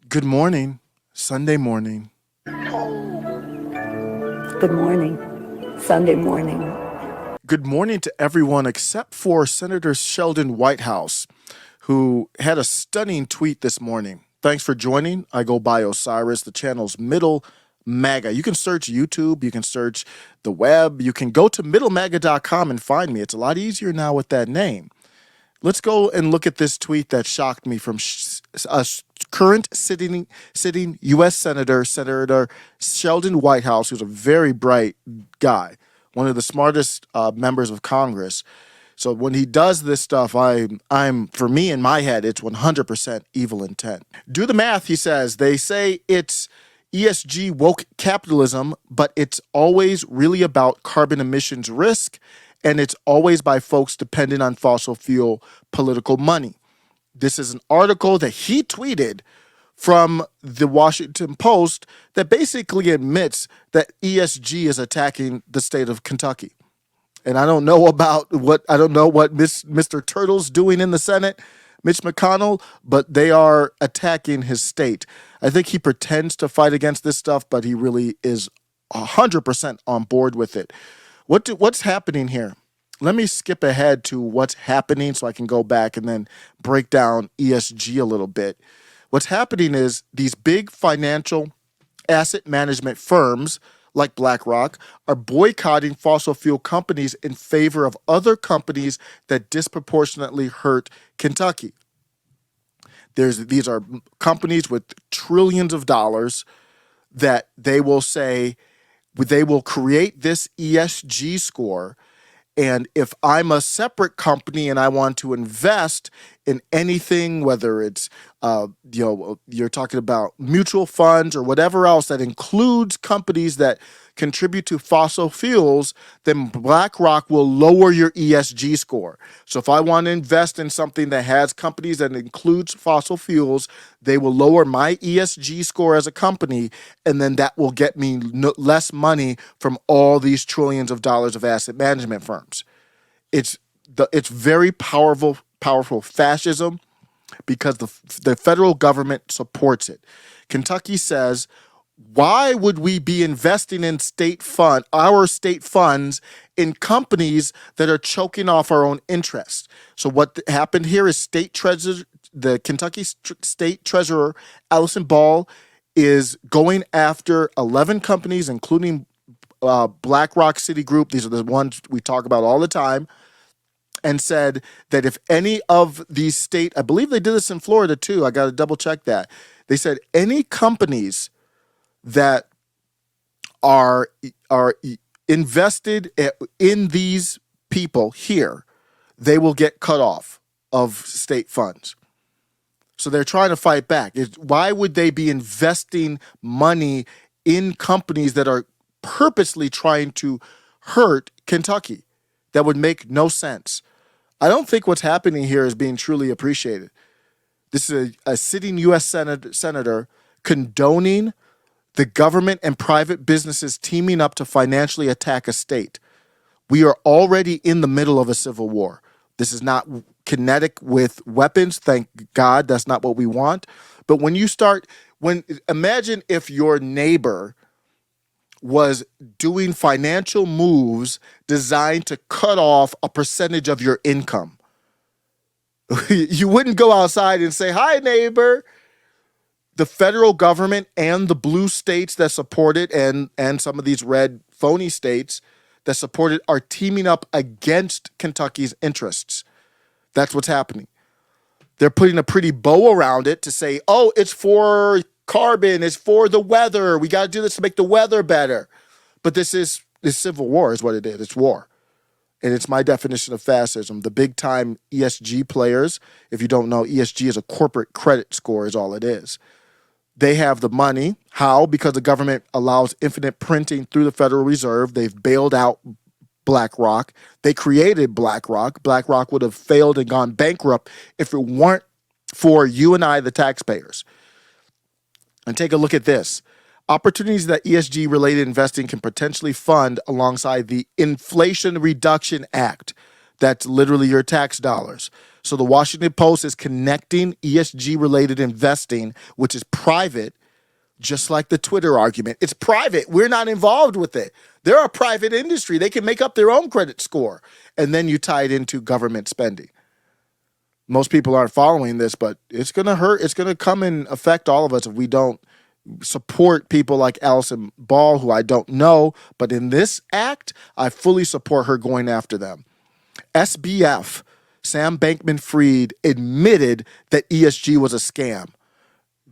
Good morning, Sunday morning. Good morning, Sunday morning. Good morning to everyone except for Senator Sheldon Whitehouse, who had a stunning tweet this morning. Thanks for joining. I go by Osiris, the channel's Middle MAGA. You can search YouTube, you can search the web, you can go to middlemaga.com and find me. It's a lot easier now with that name. Let's go and look at this tweet that shocked me from a current sitting U.S. Senator Sheldon Whitehouse, who's a very bright guy, one of the smartest members of Congress. So when he does this stuff, I'm for me in my head, it's 100% evil intent. Do the math, he says. They say it's ESG woke capitalism, but it's always really about carbon emissions risk, and it's always by folks dependent on fossil fuel political money. This is an article that he tweeted from the Washington Post that basically admits that ESG is attacking the state of Kentucky. And I don't know what Mr. Turtle's doing in the Senate, Mitch McConnell, but they are attacking his state. I think he pretends to fight against this stuff, but he really is 100% on board with it. What's happening here? Let me skip ahead to what's happening so I can go back and then break down ESG a little bit. What's happening is these big financial asset management firms like BlackRock are boycotting fossil fuel companies in favor of other companies that disproportionately hurt Kentucky. These are companies with trillions of dollars that they will say they will create this ESG score. And if I'm a separate company and I want to invest in anything, whether it's you're talking about mutual funds or whatever else that includes companies that contribute to fossil fuels, then BlackRock will lower your ESG score. So if I want to invest in something that has companies that includes fossil fuels, they will lower my ESG score as a company, and then that will get me less money from all these trillions of dollars of asset management firms. It's very powerful fascism because the federal government supports it. Kentucky says, why would we be investing in our state funds in companies that are choking off our own interests? So what happened here is the Kentucky State Treasurer, Allison Ball, is going after 11 companies, including BlackRock, Citigroup. These are the ones we talk about all the time. And said that if any of these I believe they did this in Florida too, I got to double check that. They said any companies that are invested in these people here, they will get cut off of state funds. So they're trying to fight back. Why would they be investing money in companies that are purposely trying to hurt Kentucky? That would make no sense. I don't think what's happening here is being truly appreciated. This is a sitting U.S. senator condoning the government and private businesses teaming up to financially attack a state. We are already in the middle of a civil war. This is not kinetic with weapons. Thank God that's not what we want. But imagine if your neighbor was doing financial moves designed to cut off a percentage of your income. You wouldn't go outside and say, hi, neighbor. The federal government and the blue states that support it and some of these red phony states that support it are teaming up against Kentucky's interests. That's what's happening. They're putting a pretty bow around it to say, oh, it's for carbon, it's for the weather. We got to do this to make the weather better. But this civil war is what it is. It's war. And it's my definition of fascism. The big time ESG players, if you don't know, ESG is a corporate credit score is all it is. They have the money. How? Because the government allows infinite printing through the Federal Reserve. They've bailed out BlackRock. They created BlackRock. BlackRock would have failed and gone bankrupt if it weren't for you and I, the taxpayers. And take a look at this. Opportunities that ESG-related investing can potentially fund alongside the Inflation Reduction Act. That's literally your tax dollars. So the Washington Post is connecting ESG-related investing, which is private, just like the Twitter argument. It's private. We're not involved with it. They're a private industry. They can make up their own credit score. And then you tie it into government spending. Most people aren't following this, but it's going to hurt. It's going to come and affect all of us if we don't support people like Allison Ball, who I don't know. But in this act, I fully support her going after them. SBF, Sam Bankman-Fried, admitted that ESG was a scam.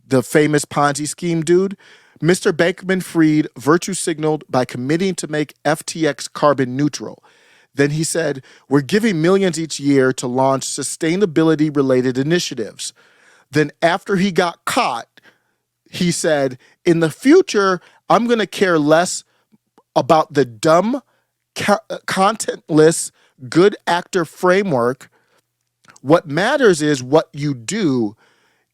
The famous Ponzi scheme dude, Mr. Bankman-Fried virtue signaled by committing to make FTX carbon neutral. Then he said, we're giving millions each year to launch sustainability-related initiatives. Then after he got caught, he said, in the future, I'm going to care less about the dumb, contentless, good actor framework. What matters is what you do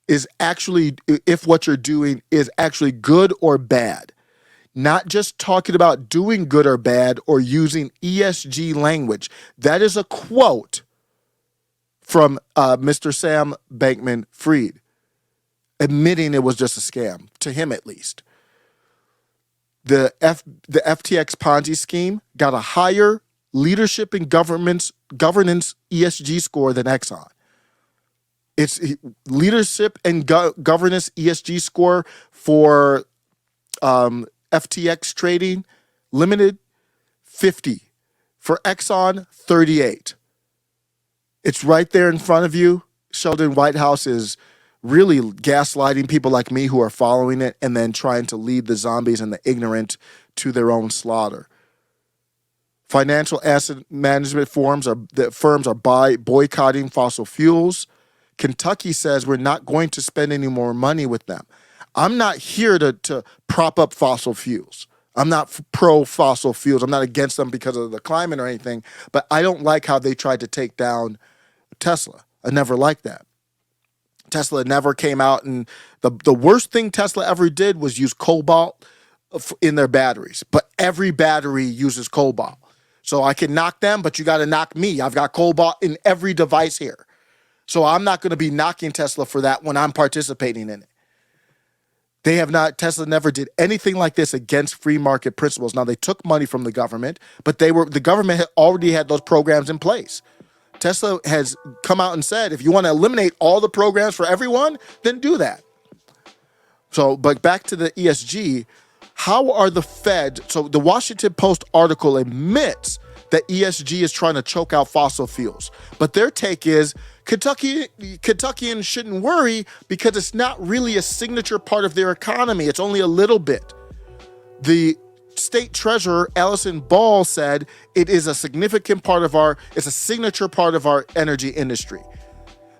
is actually, if what you're doing is actually good or bad. Not just talking about doing good or bad or using ESG language. That is a quote from Mr. Sam Bankman-Fried, admitting it was just a scam, to him at least. The FTX Ponzi scheme got a higher leadership and governance ESG score than Exxon. Its leadership and governance ESG score for FTX Trading Limited, 50. For Exxon, 38. It's right there in front of you. Sheldon Whitehouse is really gaslighting people like me who are following it and then trying to lead the zombies and the ignorant to their own slaughter. Financial asset management firms are boycotting fossil fuels. Kentucky says we're not going to spend any more money with them. I'm not here to prop up fossil fuels. I'm not pro fossil fuels. I'm not against them because of the climate or anything, but I don't like how they tried to take down Tesla. I never liked that. Tesla never came out, and the worst thing Tesla ever did was use cobalt in their batteries, but every battery uses cobalt. So I can knock them, but you got to knock me. I've got cobalt in every device here. So I'm not going to be knocking Tesla for that when I'm participating in it. Tesla never did anything like this against free market principles. Now, they took money from the government, but the government had already had those programs in place. Tesla has come out and said, if you want to eliminate all the programs for everyone, then do that. So, but back to the ESG, how are the Fed? So the Washington Post article admits that ESG is trying to choke out fossil fuels, but their take is Kentuckians shouldn't worry because it's not really a signature part of their economy. It's only a little bit. The state treasurer, Allison Ball, said it is a significant part of it's a signature part of our energy industry.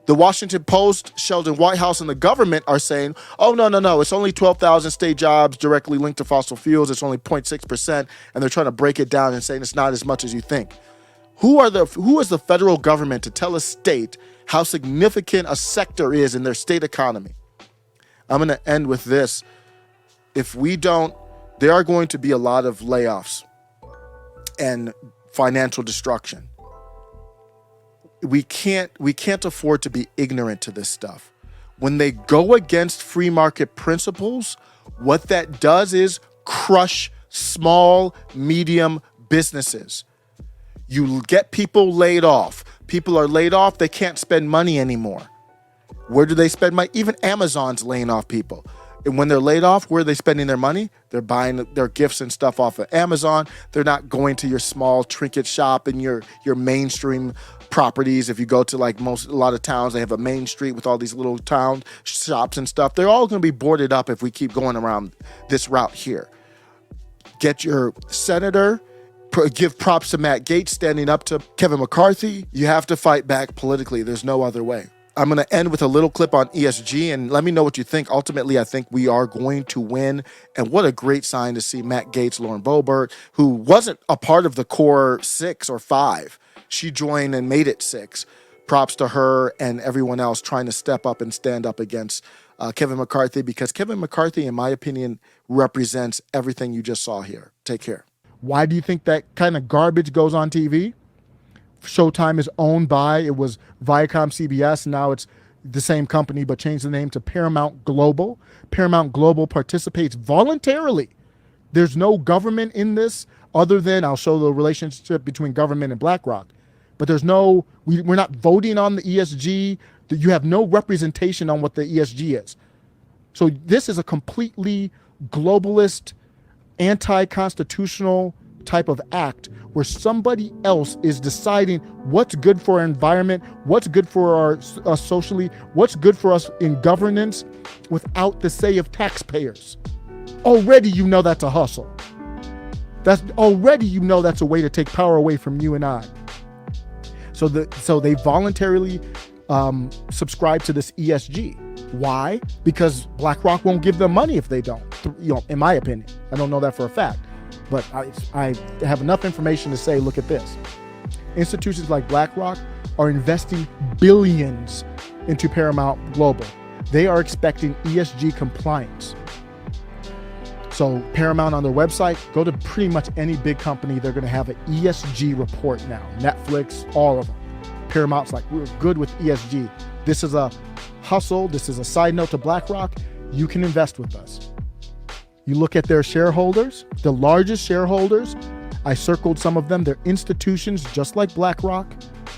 The Washington Post, Sheldon Whitehouse, and the government are saying, oh, no, it's only 12,000 state jobs directly linked to fossil fuels. It's only 0.6%, and they're trying to break it down and saying it's not as much as you think. Who is the federal government to tell a state how significant a sector is in their state economy? I'm going to end with this. If we don't, there are going to be a lot of layoffs and financial destruction. We can't afford to be ignorant to this stuff. When they go against free market principles, what that does is crush small, medium businesses. You get people laid off. People are laid off, they can't spend money anymore. Where do they spend money? Even Amazon's laying off people. And when they're laid off, where are they spending their money? They're buying their gifts and stuff off of Amazon. They're not going to your small trinket shop and your mainstream properties. If you go to a lot of towns, they have a main street with all these little town shops and stuff. They're all going to be boarded up if we keep going around this route here. Get your senator. Give props to Matt Gaetz standing up to Kevin McCarthy. You have to fight back politically. There's no other way. I'm going to end with a little clip on ESG, and let me know what you think. Ultimately, I think we are going to win, and what a great sign to see Matt Gaetz, Lauren Boebert, who wasn't a part of the core 6 or 5. She joined and made it 6. Props to her and everyone else trying to step up and stand up against Kevin McCarthy, because Kevin McCarthy, in my opinion, represents everything you just saw here. Take care. Why do you think that kind of garbage goes on TV? Showtime is owned by, it was Viacom CBS, now it's the same company but changed the name to Paramount Global. Paramount Global participates voluntarily. There's no government in this other than, I'll show the relationship between government and BlackRock. But there's no, we're not voting on the ESG. You have no representation on what the ESG is. So this is a completely globalist, anti-constitutional type of act where somebody else is deciding what's good for our environment, what's good for us socially, what's good for us in governance without the say of taxpayers. Already you know that's a hustle. That's a way to take power away from you and I. So they voluntarily subscribe to this ESG. Why? Because BlackRock won't give them money if they don't. In my opinion, I don't know that for a fact, but I have enough information to say, look at this. Institutions like BlackRock are investing billions into Paramount Global. They are expecting ESG compliance. So Paramount on their website, go to pretty much any big company, they're going to have an ESG report now. Netflix, all of them. Paramount's like, we're good with ESG. This is a hustle. This is a side note to BlackRock. You can invest with us. You look at their shareholders, the largest shareholders, I circled some of them. They're institutions just like BlackRock.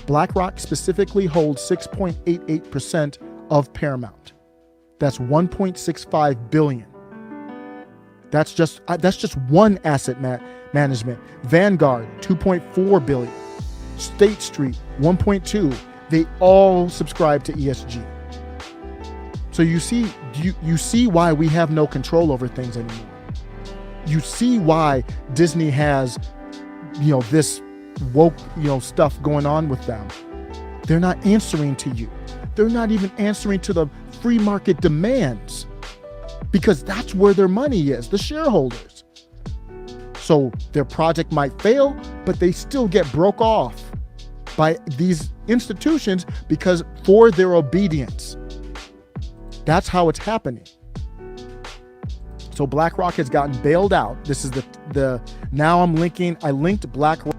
BlackRock specifically holds 6.88% of Paramount. That's 1.65 billion. That's just one asset management. Vanguard, 2.4 billion. State Street, 1.2. They all subscribe to ESG. So you see why we have no control over things anymore. You see why Disney has, this woke, stuff going on with them. They're not answering to you. They're not even answering to the free market demands, because that's where their money is, the shareholders. So their project might fail, but they still get broke off by these institutions because for their obedience. That's how it's happening. So BlackRock has gotten bailed out. This is now I linked BlackRock.